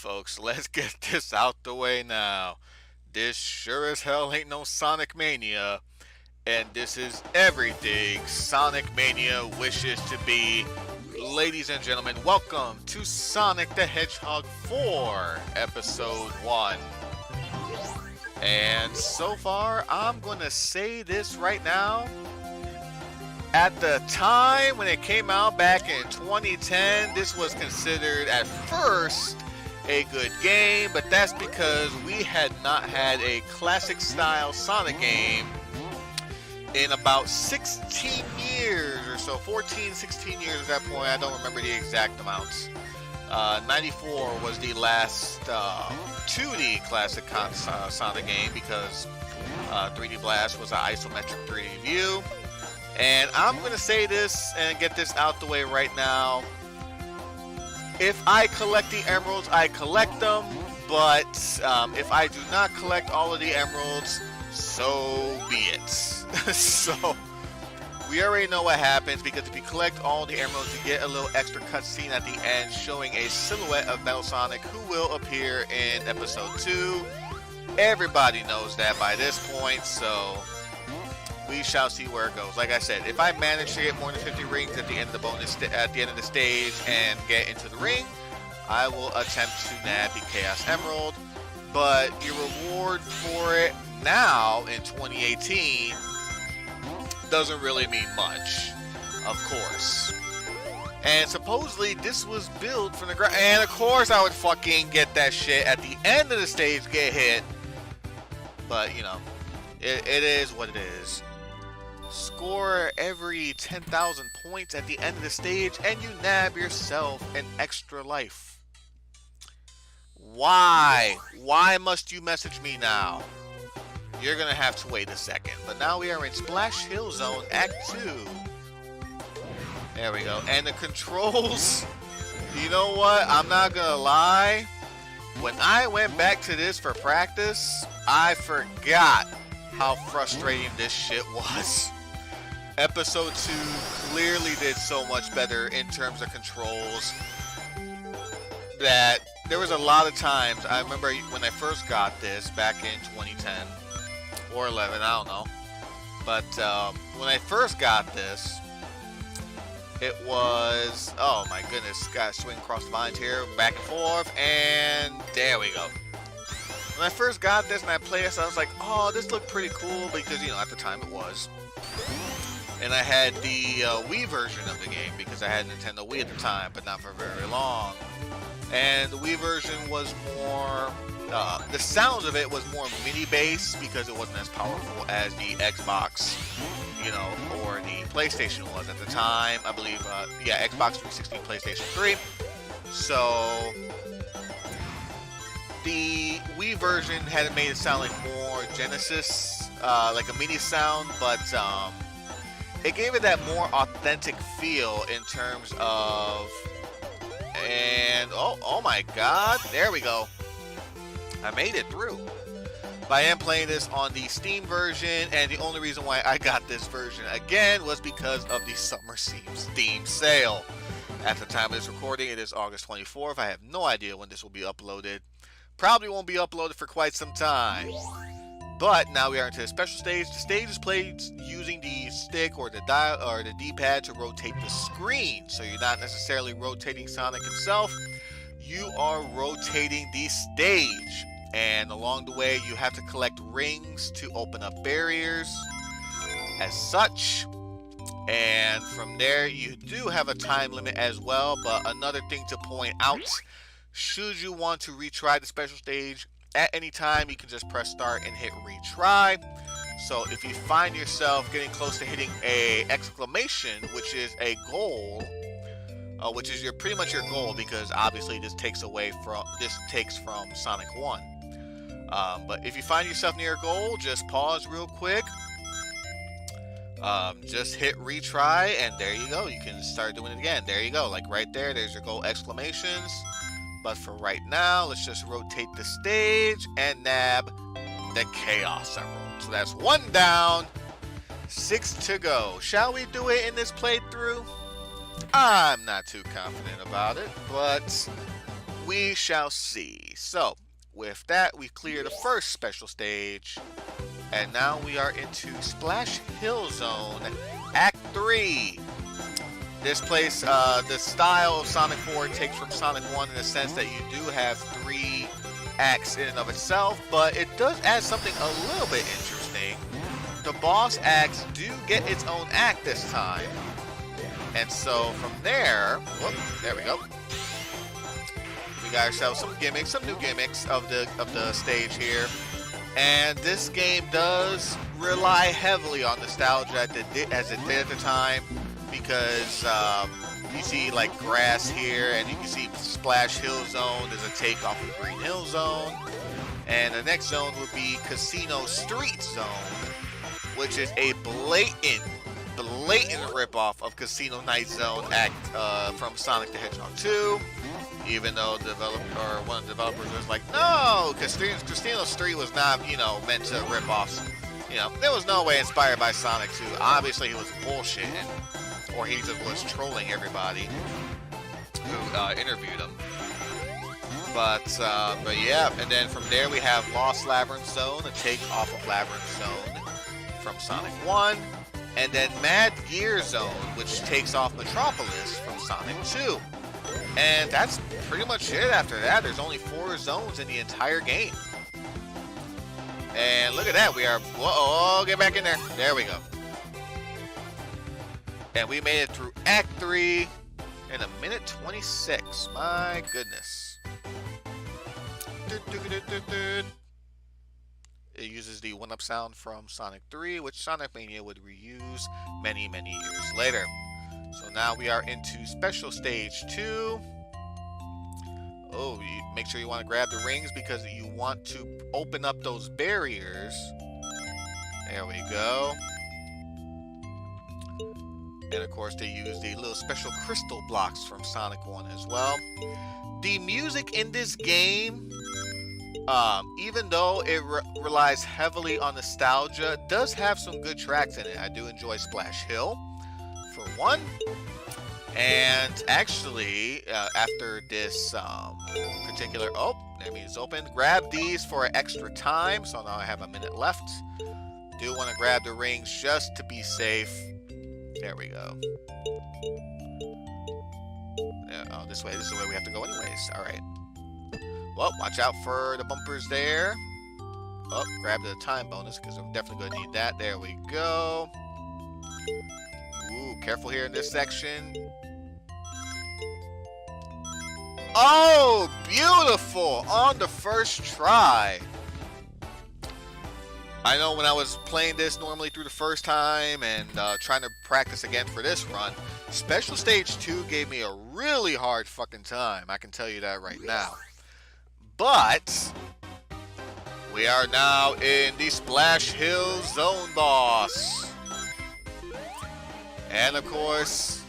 folks, let's get this out the way now. This sure as hell ain't no Sonic Mania, and this is everything Sonic Mania wishes to be. Ladies and gentlemen, welcome to Sonic the Hedgehog 4, Episode 1. And so far, I'm gonna say this right now. At the time when it came out back in 2010, this was considered at first a good game, but that's because we had not had a classic style Sonic game in about 16 years or so, 14, 16 years at that point. I don't remember the exact amounts. 94 was the last 2D classic Sonic game because 3D Blast was an isometric 3D view. And I'm going to say this and get this out the way right now. If I collect the emeralds, I collect them. But if I do not collect all of the emeralds, so be it. So, we already know what happens because if you collect all the emeralds, you get a little extra cutscene at the end showing a silhouette of Metal Sonic who will appear in Episode 2. Everybody knows that by this point, so we shall see where it goes. Like I said, if I manage to get more than 50 rings at the end of the at the end of the stage and get into the ring, I will attempt to nab the Chaos Emerald. But your reward for it now in 2018 doesn't really mean much, of course. And supposedly this was built from the ground. And of course I would fucking get that shit at the end of the stage, get hit. But you know, it is what it is. Score every 10,000 points at the end of the stage and you nab yourself an extra life. Why? Why must you message me now? You're gonna have to wait a second. But now we are in Splash Hill Zone Act 2. There we go. And the controls, you know what? I'm not gonna lie. When I went back to this for practice, I forgot how frustrating this shit was. Episode 2 clearly did so much better in terms of controls that there was a lot of times. I remember when I first got this back in 2010 or 11, I don't know. But when I first got this, it was, oh my goodness, gotta swing across the lines here, back and forth, and there we go. When I first got this and I played this, I was like, oh, this looked pretty cool because, you know, at the time it was. And I had the Wii version of the game because I had Nintendo Wii at the time, but not for very long. And the Wii version was more, the sound of it was more MIDI-based because it wasn't as powerful as the Xbox, you know, or the PlayStation was at the time. I believe, yeah, Xbox 360, PlayStation 3. So the Wii version had made it sound like more Genesis, like a MIDI sound, but it gave it that more authentic feel in terms of, and oh my god, there we go. I made it through. But I am playing this on the Steam version, and the only reason why I got this version again was because of the Summer Steam sale. At the time of this recording, it is August 24th. I have no idea when this will be uploaded. Probably won't be uploaded for quite some time. But now we are into a special stage. The stage is played using the stick or the dial or the D-pad to rotate the screen. So you're not necessarily rotating Sonic himself. You are rotating the stage. And along the way, you have to collect rings to open up barriers as such. And from there, you do have a time limit as well. But another thing to point out, should you want to retry the special stage at any time, you can just press start and hit retry. So if you find yourself getting close to hitting a exclamation, which is a goal, which is pretty much your goal, because obviously this takes from Sonic 1. But if you find yourself near a goal, just pause real quick. Just hit retry, and there you go. You can start doing it again. There you go. Like right there, there's your goal exclamations. But for right now, let's just rotate the stage and nab the Chaos Emerald. So that's 1 down, 6 to go. Shall we do it in this playthrough? I'm not too confident about it, but We shall see. So, with that, we clear the first special stage. And now we are into Splash Hill Zone, Act 3. This place, the style of Sonic 4 takes from Sonic 1 in the sense that you do have 3 acts in and of itself, but it does add something a little bit interesting. The boss acts do get its own act this time. And so from there, whoop, there we go. We got ourselves some gimmicks, some new gimmicks of the stage here. And this game does rely heavily on nostalgia as it did at the time, because you see like grass here, and you can see Splash Hill Zone is a take off of Green Hill Zone. And the next zone would be Casino Street Zone, which is a blatant ripoff of Casino Night Zone act from Sonic the Hedgehog 2. Even though one of the developers was like, no, Casino Street was not, meant to rip off. There was no way inspired by Sonic 2. Obviously, he was bullshitting, or he just was trolling everybody who interviewed him. But yeah, and then from there we have Lost Labyrinth Zone, a take off of Labyrinth Zone from Sonic 1, and then Mad Gear Zone, which takes off Metropolis from Sonic 2. And that's pretty much it after that. There's only 4 zones in the entire game. And look at that, we are, whoa, get back in there. There we go. And we made it through Act 3 in 1:26. My goodness. It uses the 1-up sound from Sonic 3, which Sonic Mania would reuse many, many years later. So now we are into Special Stage 2. Oh, make sure you want to grab the rings because you want to open up those barriers. There we go. And of course they use the little special crystal blocks from Sonic 1 as well. The music in this game, even though it relies heavily on nostalgia, does have some good tracks in it. I do enjoy Splash Hill, for one. And actually, after this particular... Oh, that means it's open. Grab these for extra time. So now I have a minute left. Do want to grab the rings just to be safe. There we go. Oh, this way. This is the way we have to go anyways. All right. Well, watch out for the bumpers there. Oh, grab the time bonus because I'm definitely going to need that. There we go. Ooh, careful here in this section. Oh, beautiful! On the first try. I know when I was playing this normally through the first time and trying to practice again for this run, Special Stage 2 gave me a really hard fucking time. I can tell you that right now. But we are now in the Splash Hill Zone boss. And of course,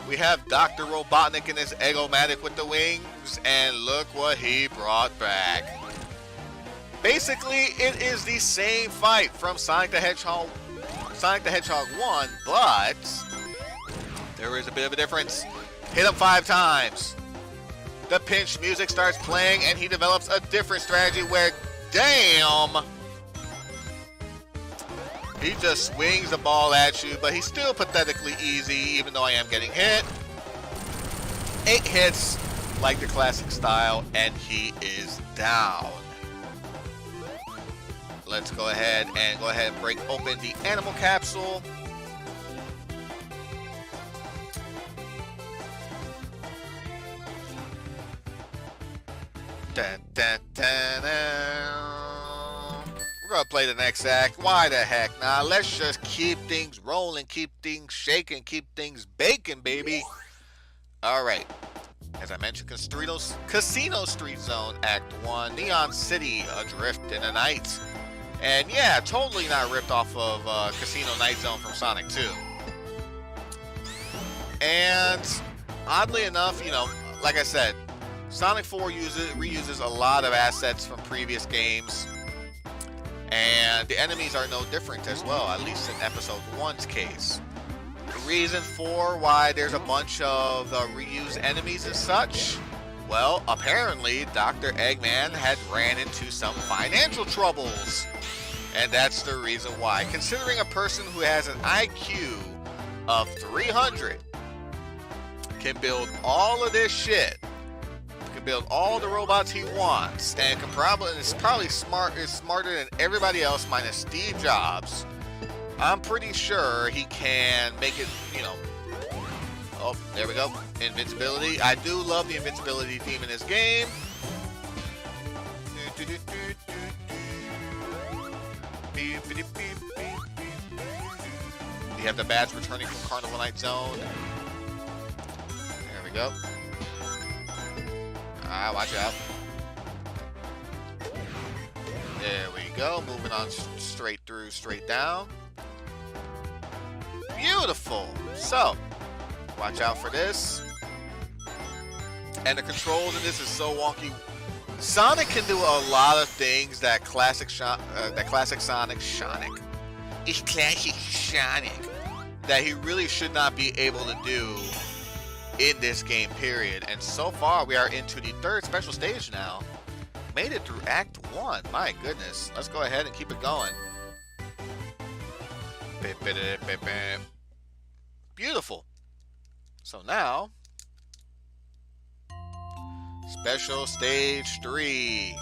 we have Dr. Robotnik and his Egg-O-Matic with the wings, and look what he brought back. Basically, it is the same fight from Sonic the Hedgehog 1, but there is a bit of a difference. Hit him 5 times. The pinch music starts playing, and he develops a different strategy where, damn, he just swings the ball at you, but he's still pathetically easy, even though I am getting hit. 8 hits, like the classic style, and he is down. Let's go ahead and break open the animal capsule. Dun, dun, dun, dun. We're gonna play the next act. Why the heck? Nah, let's just keep things rolling, keep things shaking, keep things baking, baby. Alright. As I mentioned, Casino Street Zone, Act 1, Neon City, Adrift in the Night. And yeah, totally not ripped off of Casino Night Zone from Sonic 2. And oddly enough, like I said, Sonic 4 reuses a lot of assets from previous games. And the enemies are no different as well, at least in Episode 1's case. The reason for why there's a bunch of reused enemies and such Well, apparently, Dr. Eggman had ran into some financial troubles. And that's the reason why. Considering a person who has an IQ of 300 can build all of this shit, can build all the robots he wants, and is probably smarter than everybody else minus Steve Jobs, I'm pretty sure he can make it, you know. Oh, there we go. Invincibility. I do love the invincibility theme in this game. We have the bats returning from Carnival Night Zone. There we go. Ah, watch out. There we go. Moving on straight through, straight down. Beautiful. So, watch out for this. And the controls in this is so wonky. Sonic can do a lot of things that classic Sonic, it's classic Sonic, that he really should not be able to do in this game, period. And so far, we are into the third special stage now. Made it through Act 1. My goodness. Let's go ahead and keep it going. Beautiful. So now, Special Stage 3.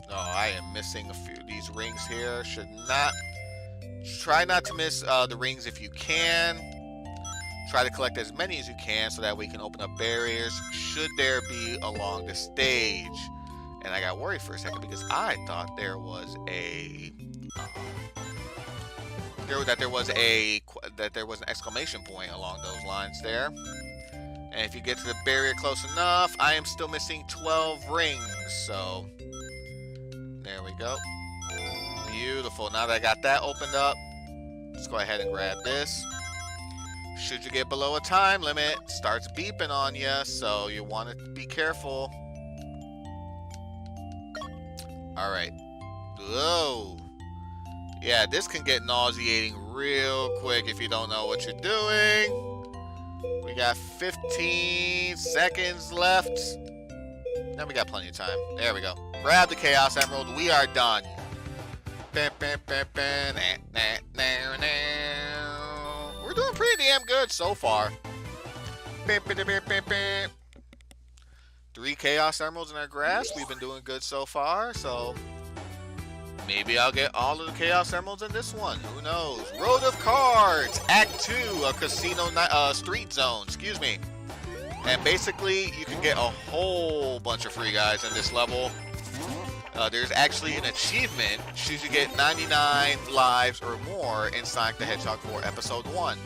Oh, I am missing a few. These rings here should not... Try not to miss the rings if you can. Try to collect as many as you can so that we can open up barriers should there be along the stage. And I got worried for a second because I thought there was a... that there was an exclamation point along those lines there. And if you get to the barrier close enough, I am still missing 12 rings. So, there we go. Beautiful. Now that I got that opened up, let's go ahead and grab this. Should you get below a time limit, starts beeping on you, so you want to be careful. Alright. Whoa. Yeah, this can get nauseating real quick if you don't know what you're doing. We got 15 seconds left. Then we got plenty of time. There we go. Grab the Chaos Emerald. We are done. We're doing pretty damn good so far. 3 Chaos Emeralds in our grasp. We've been doing good so far, so maybe I'll get all of the Chaos Emeralds in this one. Who knows? Road of Cards, Act 2, a casino street zone. Excuse me. And basically, you can get a whole bunch of free guys in this level. There's actually an achievement should you get 99 lives or more in Sonic the Hedgehog 4 Episode 1.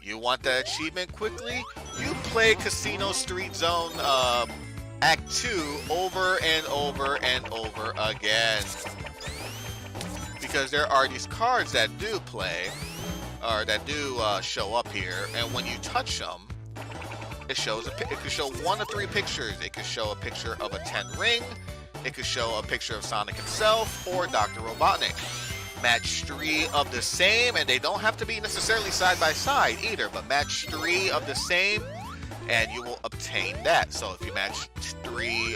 You want that achievement quickly? You play Casino Street Zone Act 2 over and over and over again. Because there are these cards that do play, or that do show up here, and when you touch them, it could show 1 of 3 pictures. It could show a picture of a 10 ring, it could show a picture of Sonic himself, or Dr. Robotnik. Match 3 of the same, and they don't have to be necessarily side by side either, but match 3 of the same, and you will obtain that. So if you match 3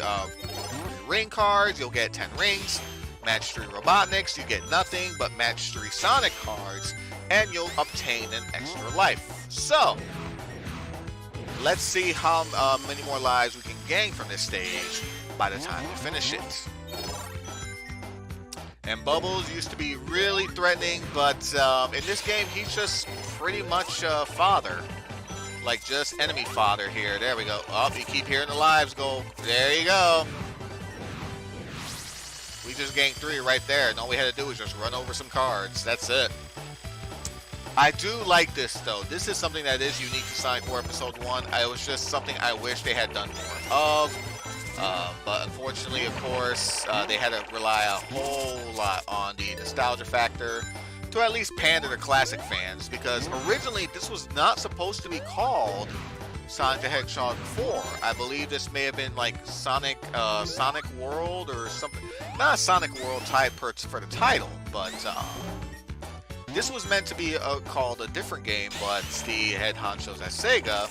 ring cards, you'll get 10 rings. Match 3 Robotniks, you get nothing, but match 3 Sonic cards, and you'll obtain an extra life. So, let's see how many more lives we can gain from this stage by the time we finish it. And Bubbles used to be really threatening, but in this game, he's just pretty much fodder. Like, just enemy fodder here. There we go. Oh, you keep hearing the lives go. There you go. We just gained 3 right there, and all we had to do was just run over some cards. That's it. I do like this, though. This is something that is unique to Sonic 4 Episode 1. It was just something I wish they had done more of. But unfortunately, of course, they had to rely a whole lot on the nostalgia factor to at least pander to classic fans, because originally this was not supposed to be called Sonic the Hedgehog 4. I believe this may have been like Sonic World or something. Not a Sonic World type for the title, but this was meant to be called a different game, but the head honchos at Sega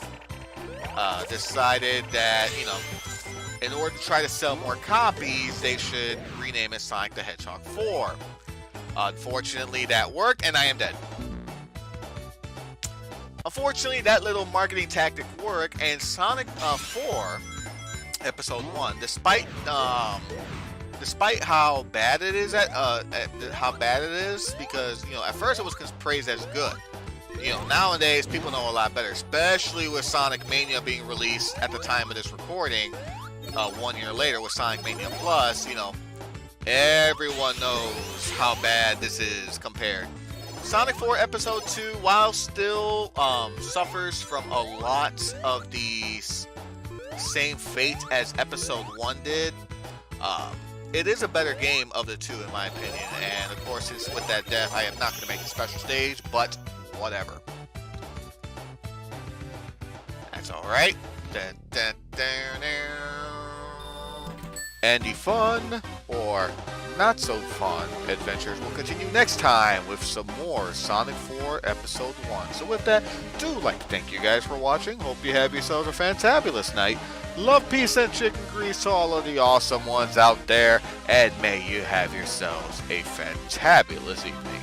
decided that, in order to try to sell more copies, they should rename it Sonic the Hedgehog 4. Unfortunately, that worked, and I am dead. Unfortunately, that little marketing tactic worked, and Sonic 4 Episode 1, despite how bad it is because at first it was praised as good. Nowadays people know a lot better, especially with Sonic Mania being released at the time of this recording, 1 year later with Sonic Mania Plus. Everyone knows how bad this is compared. Sonic 4 Episode 2, while still suffers from a lot of the same fate as Episode 1 did, it is a better game of the two in my opinion, and of course since with that death I am not going to make a special stage, but whatever. That's alright. And the fun, or not so fun, adventures will continue next time with some more Sonic 4 Episode 1. So with that, do like to thank you guys for watching. Hope you have yourselves a fantabulous night. Love, peace, and chicken grease to all of the awesome ones out there. And may you have yourselves a fantabulous evening.